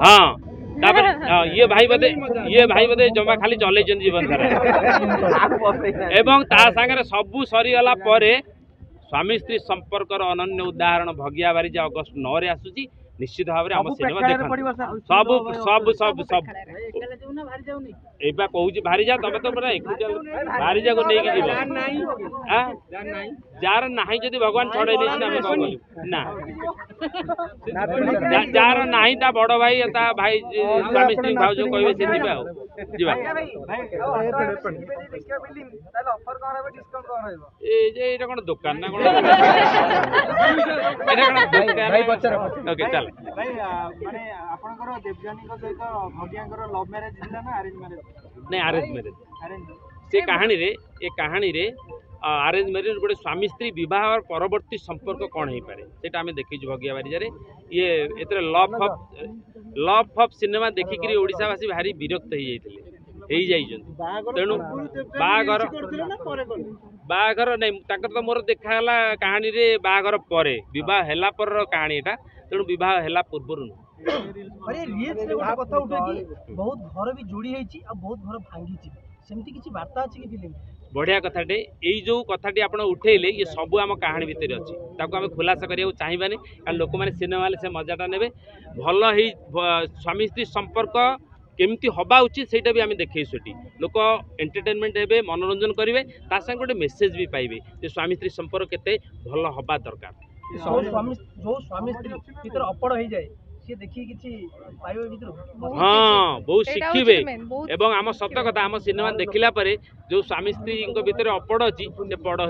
हाँ ये भाई बोधे जमा खाली चल जीवन सारा एवं ता सागर सबू सरीगला स्वामी स्त्री संपर्कर अनन्य उदाहरण भगिया बारिजा अगस्ट 9 रे आसुची निश्चित भाव में सिनेमा देखा सब सब सब सब एबा कहूँ भारी जा तुम तो पूरा भारी जा को लेकिन जीव जार ना जदि भगवान छड़े ना जार ना ता बड़ भाई ता भाई स्वामी स्त्री भाव जो कहबे से जीवा जीवा कौन दुकान ना ओके चल नहीं अरेंज मैरिज से कहानी रे अरेंज मैरिज गोटे स्वामी स्त्री विवाह परवर्ती संपर्क कौन हो पारे सेटा आमे देखिछु भगिया बारिजा रे ये एतरे लव ऑफ सिनेमा देखिकरी ओडिसावासी भारी विरक्त हो जाइछन तेणु बाघर नहीं तो मोर देखाला कहानी रे बाघर परे विवाह हैला पर कहानी एटा तेणु विवाह हैला पूर्व अरे रील्स रे गोटे कथा उठे कि बहुत घर भी जोड़ी हेची आ बहुत घर भांगी छि सेमती किछि वार्ता अछि कि फिल्म बढ़िया कथाटे यही जो कथाटी आप उठेले ये सब आम कहानी भितर अच्छी ताको आम खुलासा करिया चाहिए कारण लोक मैंने सिनेमा से मजाटा ने भल स्वामी स्त्री संपर्क केमती हवा उचित से भी आम देखे सेठी लोक एंटरटेनमेंट हे मनोरंजन करेंगे संगे गोटे मेसेज भी पाइबे जे स्वामी स्त्री संपर्क केते भल हवा दरकार जो स्वामी स्त्री भीतर अपड़ हो जाए हाँ बहुत शिखिबे एवं आम सत कथा आम सिनेमा देखिला जो स्वामी स्त्री भीतर अपड़ अच्छी से पड़ हो